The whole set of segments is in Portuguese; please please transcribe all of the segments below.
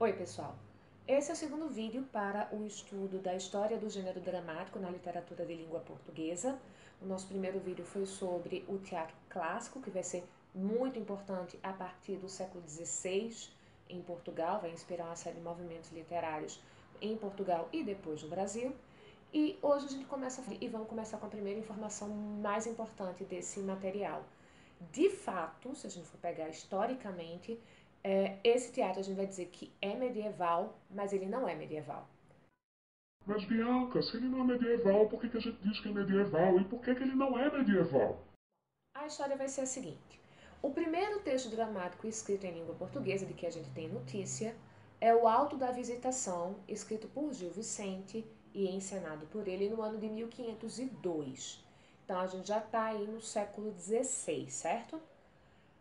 Oi, pessoal! Esse é o segundo vídeo para o estudo da história do gênero dramático na literatura de língua portuguesa. O nosso primeiro vídeo foi sobre o teatro clássico, que vai ser muito importante a partir do século XVI em Portugal, vai inspirar uma série de movimentos literários em Portugal e depois no Brasil. E hoje a gente vamos começar com a primeira informação mais importante desse material. De fato, se a gente for pegar historicamente, esse teatro a gente vai dizer que é medieval, mas ele não é medieval. Mas Bianca, se ele não é medieval, por que a gente diz que é medieval? E por que ele não é medieval? A história vai ser a seguinte: o primeiro texto dramático escrito em língua portuguesa de que a gente tem notícia é o Auto da Visitação, escrito por Gil Vicente e encenado por ele no ano de 1502. Então a gente já está aí no século XVI, certo?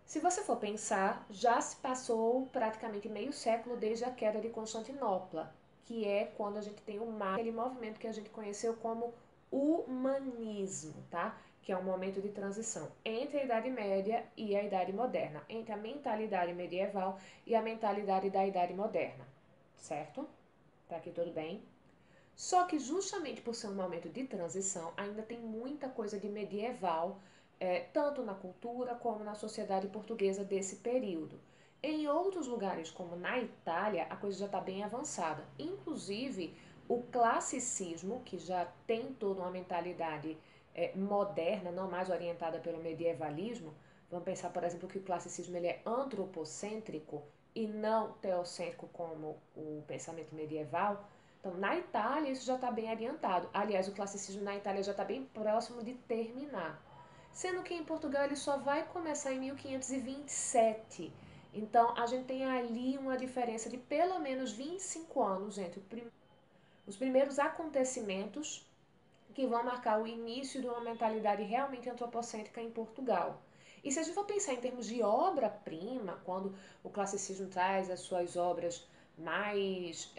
Se você for pensar, já se passou praticamente meio século desde a queda de Constantinopla, que é quando a gente tem aquele movimento que a gente conheceu como humanismo, tá? Que é um momento de transição entre a Idade Média e a Idade Moderna, entre a mentalidade medieval e a mentalidade da Idade Moderna, certo? Tá aqui tudo bem? Só que justamente por ser um momento de transição, ainda tem muita coisa de medieval, tanto na cultura como na sociedade portuguesa desse período. Em outros lugares, como na Itália, a coisa já está bem avançada. Inclusive, o classicismo, que já tem toda uma mentalidade moderna, não mais orientada pelo medievalismo. Vamos pensar, por exemplo, que o classicismo ele é antropocêntrico e não teocêntrico como o pensamento medieval. Então, na Itália, isso já está bem adiantado. Aliás, o classicismo na Itália já está bem próximo de terminar. Sendo que em Portugal ele só vai começar em 1527. Então, a gente tem ali uma diferença de pelo menos 25 anos entre os primeiros acontecimentos que vão marcar o início de uma mentalidade realmente antropocêntrica em Portugal. E se a gente for pensar em termos de obra-prima, quando o classicismo traz as suas obras mais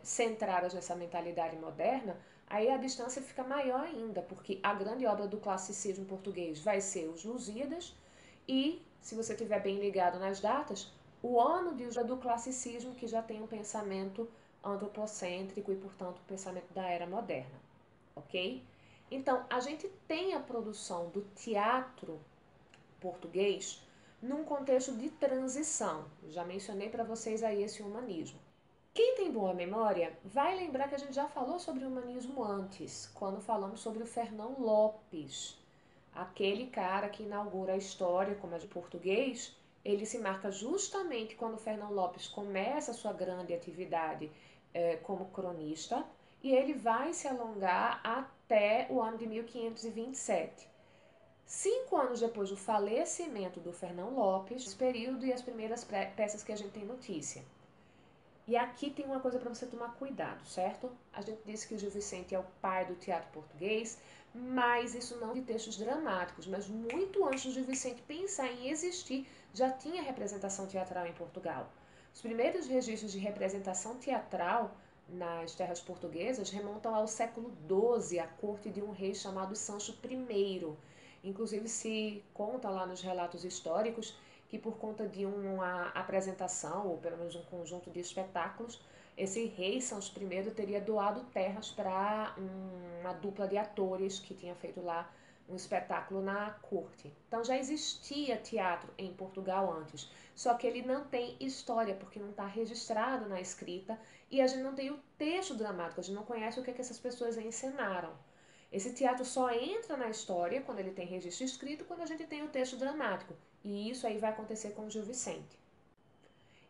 centradas nessa mentalidade moderna, aí a distância fica maior ainda, porque a grande obra do classicismo português vai ser os Lusíadas e, se você estiver bem ligado nas datas, o ano do classicismo, que já tem um pensamento antropocêntrico e, portanto, o pensamento da era moderna, ok? Então, a gente tem a produção do teatro português num contexto de transição. Já mencionei para vocês aí esse humanismo. Quem tem boa memória vai lembrar que a gente já falou sobre o humanismo antes, quando falamos sobre o Fernão Lopes, aquele cara que inaugura a história como é de português. Ele se marca justamente quando o Fernão Lopes começa a sua grande atividade como cronista, e ele vai se alongar até o ano de 1527. 5 anos depois do falecimento do Fernão Lopes, esse período e as primeiras peças que a gente tem notícia. E aqui tem uma coisa para você tomar cuidado, certo? A gente disse que o Gil Vicente é o pai do teatro português, mas isso não de textos dramáticos, mas muito antes do Gil Vicente pensar em existir, já tinha representação teatral em Portugal. Os primeiros registros de representação teatral nas terras portuguesas remontam ao século XII, à corte de um rei chamado Sancho I. Inclusive se conta lá nos relatos históricos que por conta de uma apresentação, ou pelo menos um conjunto de espetáculos, esse rei Sancho I teria doado terras para uma dupla de atores que tinha feito lá um espetáculo na corte. Então já existia teatro em Portugal antes, só que ele não tem história, porque não está registrado na escrita, e a gente não tem o texto dramático, a gente não conhece o que essas pessoas encenaram. Esse teatro só entra na história quando ele tem registro escrito, quando a gente tem o texto dramático. E isso aí vai acontecer com o Gil Vicente.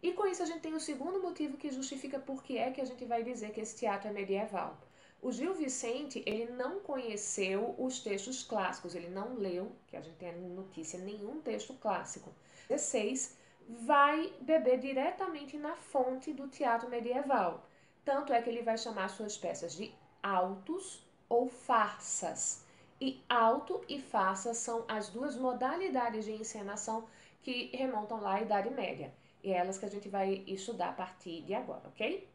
E com isso a gente tem o segundo motivo que justifica por que é que a gente vai dizer que esse teatro é medieval. O Gil Vicente, ele não conheceu os textos clássicos, ele não leu, que a gente tem notícia, nenhum texto clássico. 16 vai beber diretamente na fonte do teatro medieval. Tanto é que ele vai chamar suas peças de autos ou farsas. E auto e farsa são as duas modalidades de encenação que remontam lá à Idade Média. E é elas que a gente vai estudar a partir de agora, ok?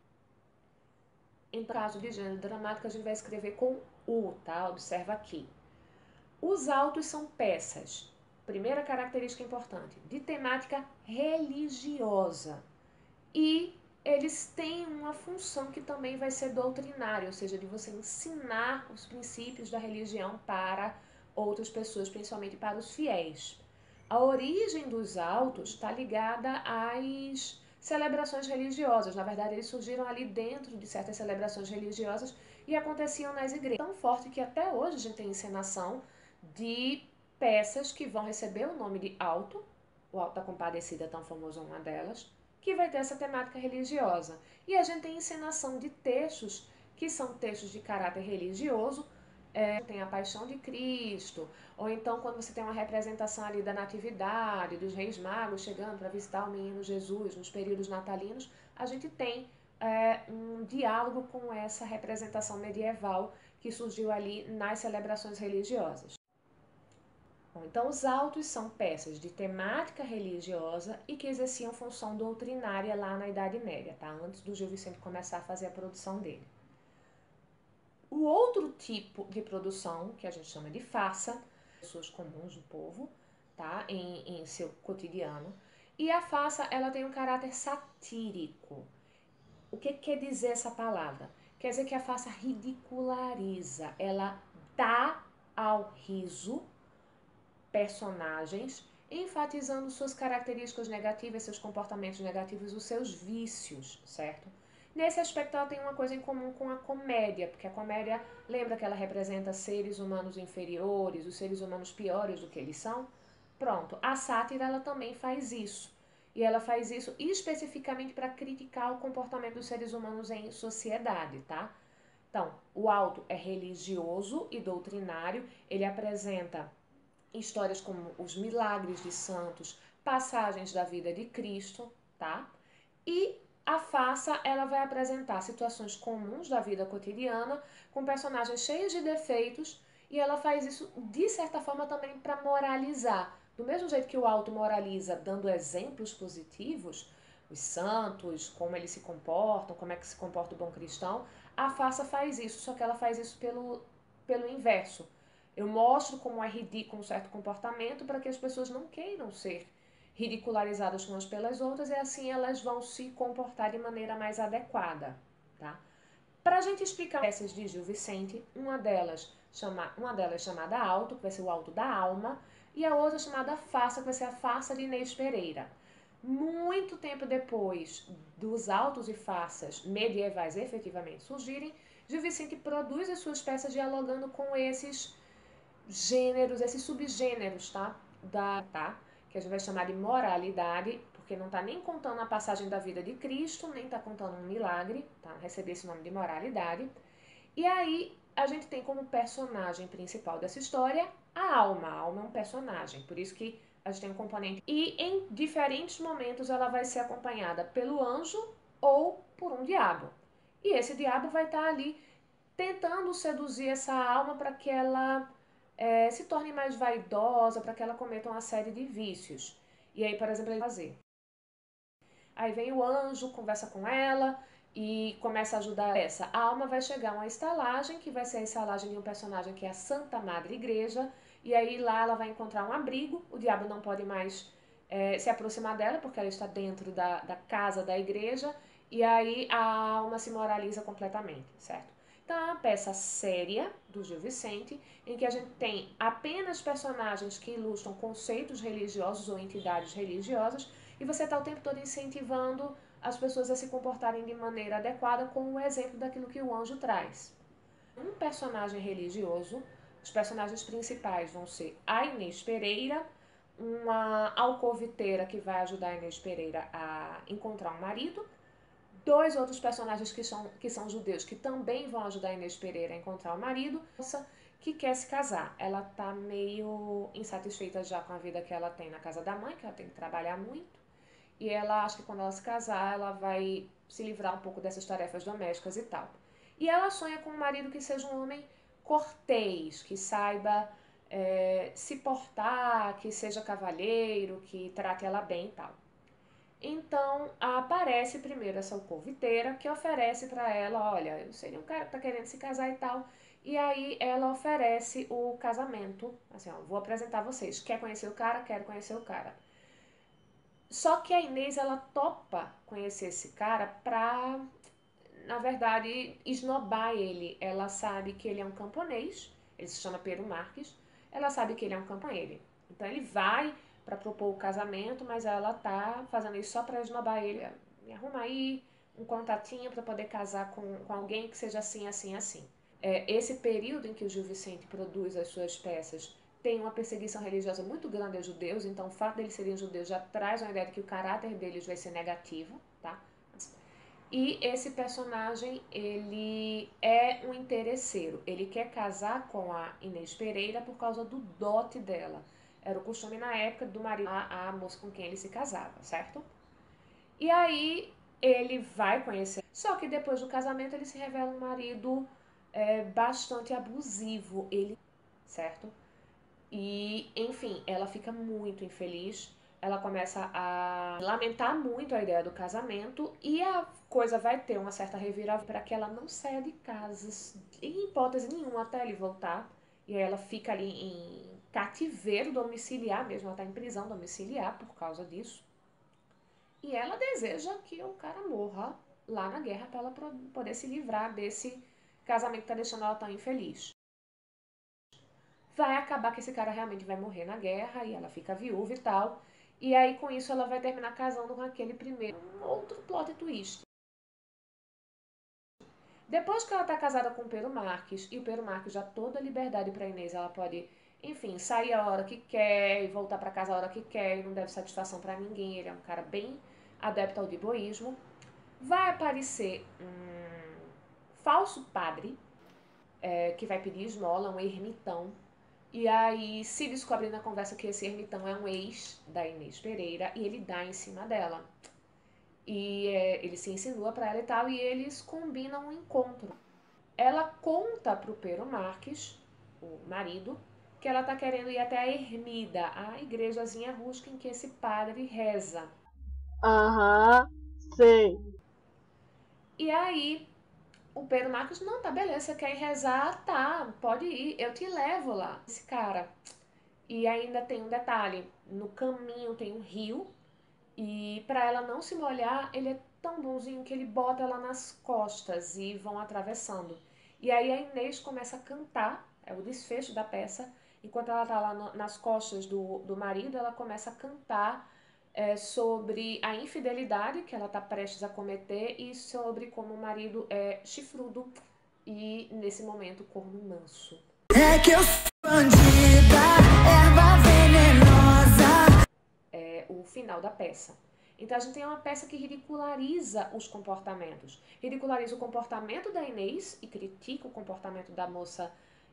Em caso de gênero dramático, a gente vai escrever com U, tá? Observa aqui. Os autos são peças, primeira característica importante, de temática religiosa e eles têm uma função que também vai ser doutrinária, ou seja, de você ensinar os princípios da religião para outras pessoas, principalmente para os fiéis. A origem dos autos está ligada às celebrações religiosas. Na verdade, eles surgiram ali dentro de certas celebrações religiosas e aconteciam nas igrejas. Tão forte que até hoje a gente tem encenação de peças que vão receber o nome de auto. O Auto da Compadecida é tão famoso, uma delas, que vai ter essa temática religiosa. E a gente tem encenação de textos que são textos de caráter religioso, tem a Paixão de Cristo, ou então quando você tem uma representação ali da Natividade, dos Reis Magos chegando para visitar o menino Jesus nos períodos natalinos, a gente tem um diálogo com essa representação medieval que surgiu ali nas celebrações religiosas. Bom, então, os autos são peças de temática religiosa e que exerciam função doutrinária lá na Idade Média, tá? Antes do Gil Vicente começar a fazer a produção dele. O outro tipo de produção, que a gente chama de farsa, pessoas comuns do povo, tá? Em seu cotidiano. E a farsa, ela tem um caráter satírico. O que quer dizer essa palavra? Quer dizer que a farsa ridiculariza, ela dá ao riso personagens, enfatizando suas características negativas, seus comportamentos negativos, os seus vícios, certo? Nesse aspecto, ela tem uma coisa em comum com a comédia, porque a comédia lembra que ela representa seres humanos inferiores, os seres humanos piores do que eles são. Pronto, a sátira ela também faz isso. E ela faz isso especificamente para criticar o comportamento dos seres humanos em sociedade, tá? Então, o auto é religioso e doutrinário, ele apresenta histórias como os milagres de santos, passagens da vida de Cristo, tá? E a farsa, ela vai apresentar situações comuns da vida cotidiana, com personagens cheios de defeitos, e ela faz isso, de certa forma, também para moralizar. Do mesmo jeito que o auto moraliza, dando exemplos positivos, os santos, como eles se comportam, como é que se comporta o bom cristão, a farsa faz isso, só que ela faz isso pelo inverso. Eu mostro como é ridículo um certo comportamento para que as pessoas não queiram ser ridicularizadas umas pelas outras e assim elas vão se comportar de maneira mais adequada, tá? Para a gente explicar peças de Gil Vicente, uma delas chamada Alto, que vai ser o Alto da Alma, e a outra chamada Farsa, que vai ser a Farsa de Inês Pereira. Muito tempo depois dos autos e farsas medievais efetivamente surgirem, Gil Vicente produz as suas peças dialogando com esses gêneros, esses subgêneros, tá? Tá? Que a gente vai chamar de moralidade, porque não está nem contando a passagem da vida de Cristo, nem está contando um milagre, tá? Receber esse nome de moralidade. E aí a gente tem como personagem principal dessa história a alma. A alma é um personagem, por isso que a gente tem um componente. E em diferentes momentos ela vai ser acompanhada pelo anjo ou por um diabo. E esse diabo vai estar ali tentando seduzir essa alma para que ela se torne mais vaidosa, para que ela cometa uma série de vícios. E aí, por exemplo, ele vai fazer. Aí vem o anjo, conversa com ela e começa a ajudar essa. A alma vai chegar a uma estalagem, que vai ser a estalagem de um personagem que é a Santa Madre Igreja, e aí lá ela vai encontrar um abrigo, o diabo não pode mais se aproximar dela, porque ela está dentro da casa da igreja, e aí a alma se moraliza completamente, certo? Então é uma peça séria do Gil Vicente, em que a gente tem apenas personagens que ilustram conceitos religiosos ou entidades religiosas, e você está o tempo todo incentivando as pessoas a se comportarem de maneira adequada com o exemplo daquilo que o anjo traz. Um personagem religioso, os personagens principais vão ser a Inês Pereira, uma alcoviteira que vai ajudar a Inês Pereira a encontrar um marido, dois outros personagens que são judeus que também vão ajudar a Inês Pereira a encontrar o marido, que quer se casar. Ela tá meio insatisfeita já com a vida que ela tem na casa da mãe, que ela tem que trabalhar muito. E ela acha que quando ela se casar, ela vai se livrar um pouco dessas tarefas domésticas e tal. E ela sonha com um marido que seja um homem cortês, que saiba se portar, que seja cavalheiro, que trate ela bem e tal. Então aparece primeiro essa alcoviteira que oferece para ela, olha, eu seria um cara que tá querendo se casar e tal. E aí ela oferece o casamento, assim, ó, vou apresentar vocês. Quer conhecer o cara? Quero conhecer o cara. Só que a Inês, ela topa conhecer esse cara pra, na verdade, esnobar ele. Ela sabe que ele é um camponês, ele se chama Pedro Marques, ela sabe que ele é um camponês. Então ele vai para propor o casamento, mas ela tá fazendo isso só para esnobar ele. Me arruma aí um contatinho para poder casar com alguém que seja assim, assim, assim. Esse período em que o Gil Vicente produz as suas peças tem uma perseguição religiosa muito grande aos judeus, então o fato deles serem judeus já traz uma ideia de que o caráter deles vai ser negativo, tá? E esse personagem, ele é um interesseiro. Ele quer casar com a Inês Pereira por causa do dote dela. Era o costume na época do marido a moça com quem ele se casava, certo? E aí ele vai conhecer. Só que depois do casamento ele se revela um marido bastante abusivo. Ele, certo? E, enfim, ela fica muito infeliz. Ela começa a lamentar muito a ideia do casamento e a coisa vai ter uma certa reviravolta para que ela não saia de casa, em hipótese nenhuma, até ele voltar. E aí ela fica ali em cativeiro domiciliar mesmo, ela está em prisão domiciliar por causa disso. E ela deseja que o cara morra lá na guerra para ela poder se livrar desse casamento que está deixando ela tão infeliz. Vai acabar que esse cara realmente vai morrer na guerra e ela fica viúva e tal. E aí com isso ela vai terminar casando com aquele primeiro, um outro plot twist. Depois que ela tá casada com o Pedro Marques, e o Pedro Marques já toda a liberdade pra Inês, ela pode, enfim, sair a hora que quer e voltar pra casa a hora que quer e não deve satisfação pra ninguém, ele é um cara bem adepto ao diboísmo. Vai aparecer um falso padre que vai pedir esmola, um ermitão. E aí se descobre na conversa que esse ermitão é um ex da Inês Pereira e ele dá em cima dela. E ele se insinua pra ela e tal, e eles combinam um encontro. Ela conta pro Pero Marques, o marido, que ela tá querendo ir até a Ermida, a igrejazinha rústica em que esse padre reza. Aham, sei. E aí o Pedro Marcos, não, tá beleza, você quer ir rezar? Tá, pode ir, eu te levo lá. Esse cara. E ainda tem um detalhe, no caminho tem um rio, e para ela não se molhar, ele é tão bonzinho que ele bota ela nas costas e vão atravessando. E aí a Inês começa a cantar, é o desfecho da peça, enquanto ela tá lá nas costas do marido, ela começa a cantar sobre a infidelidade que ela está prestes a cometer e sobre como o marido é chifrudo e, nesse momento, corno manso. É que eu sou bandida, erva venenosa. É o final da peça. Então a gente tem uma peça que ridiculariza os comportamentos. Ridiculariza o comportamento da Inês e critica o comportamento da moça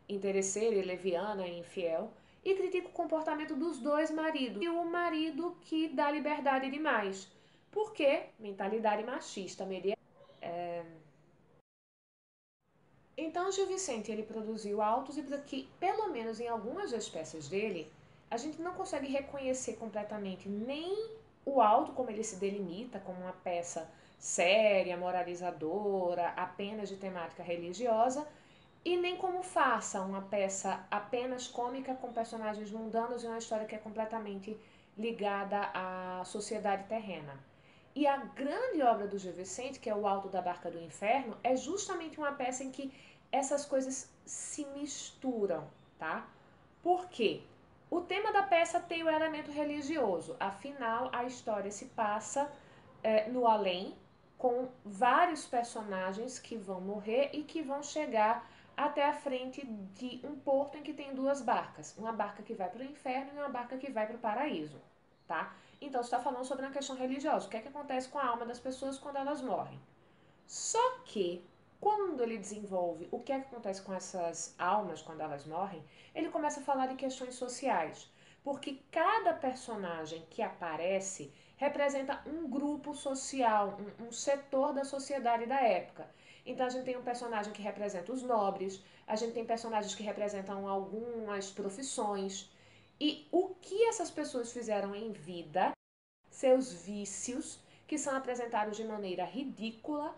interesseira e leviana e infiel. E critica o comportamento dos dois maridos. E o marido que dá liberdade demais. Por quê? Mentalidade machista medieval. Então, Gil Vicente, ele produziu autos e que, pelo menos em algumas das peças dele, a gente não consegue reconhecer completamente nem o auto como ele se delimita, como uma peça séria, moralizadora, apenas de temática religiosa, e nem como faça uma peça apenas cômica com personagens mundanos e uma história que é completamente ligada à sociedade terrena. E a grande obra do Gil Vicente, que é o Alto da Barca do Inferno, é justamente uma peça em que essas coisas se misturam, tá? Por quê? O tema da peça tem o elemento religioso, afinal a história se passa no além, com vários personagens que vão morrer e que vão chegar até a frente de um porto em que tem duas barcas, uma barca que vai para o inferno e uma barca que vai para o paraíso, tá? Então está falando sobre uma questão religiosa, o que é que acontece com a alma das pessoas quando elas morrem. Só que quando ele desenvolve o que é que acontece com essas almas quando elas morrem, ele começa a falar de questões sociais, porque cada personagem que aparece representa um grupo social, um setor da sociedade da época. Então a gente tem um personagem que representa os nobres, a gente tem personagens que representam algumas profissões. E o que essas pessoas fizeram em vida, seus vícios, que são apresentados de maneira ridícula,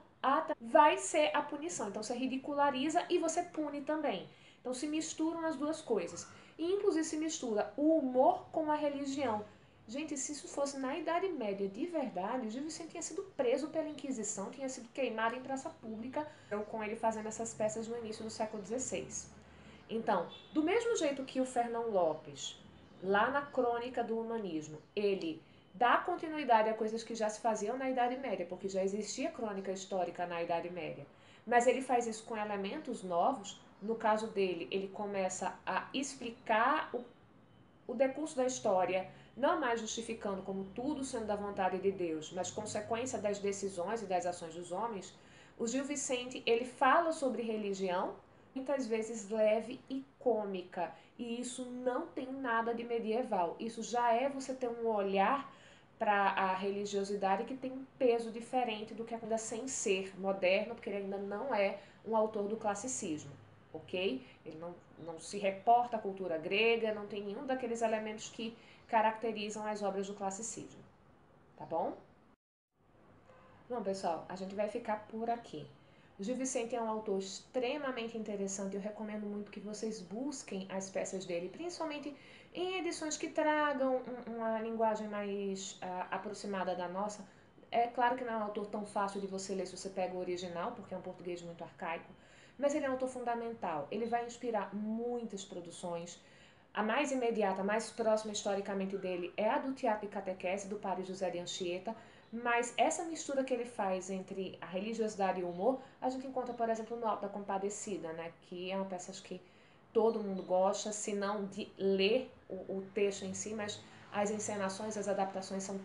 vai ser a punição. Então você ridiculariza e você pune também. Então se misturam as duas coisas. E inclusive se mistura o humor com a religião. Gente, se isso fosse na Idade Média de verdade, o Gil Vicente tinha sido preso pela Inquisição, tinha sido queimado em praça pública, com ele fazendo essas peças no início do século XVI. Então, do mesmo jeito que o Fernão Lopes, lá na Crônica do Humanismo, ele dá continuidade a coisas que já se faziam na Idade Média, porque já existia crônica histórica na Idade Média, mas ele faz isso com elementos novos. No caso dele, ele começa a explicar o decurso da história, não mais justificando como tudo sendo da vontade de Deus, mas consequência das decisões e das ações dos homens. O Gil Vicente, ele fala sobre religião, muitas vezes leve e cômica, e isso não tem nada de medieval. Isso já é você ter um olhar para a religiosidade que tem um peso diferente do que ainda sem ser moderno, porque ele ainda não é um autor do classicismo, ok? Ele não se reporta à cultura grega, não tem nenhum daqueles elementos que caracterizam as obras do classicismo, tá bom? Bom, pessoal, a gente vai ficar por aqui. O Gil Vicente é um autor extremamente interessante, eu recomendo muito que vocês busquem as peças dele, principalmente em edições que tragam uma linguagem mais aproximada da nossa. É claro que não é um autor tão fácil de você ler se você pega o original, porque é um português muito arcaico, mas ele é um autor fundamental. Ele vai inspirar muitas produções. A mais imediata, a mais próxima historicamente dele é a do Teatro de Catequese, do padre José de Anchieta, mas essa mistura que ele faz entre a religiosidade e o humor, a gente encontra, por exemplo, no Alto da Compadecida, né? Que é uma peça que todo mundo gosta, se não de ler o texto em si, mas as encenações, as adaptações são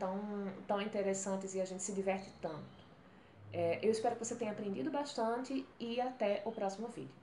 tão interessantes e a gente se diverte tanto. Eu espero que você tenha aprendido bastante e até o próximo vídeo.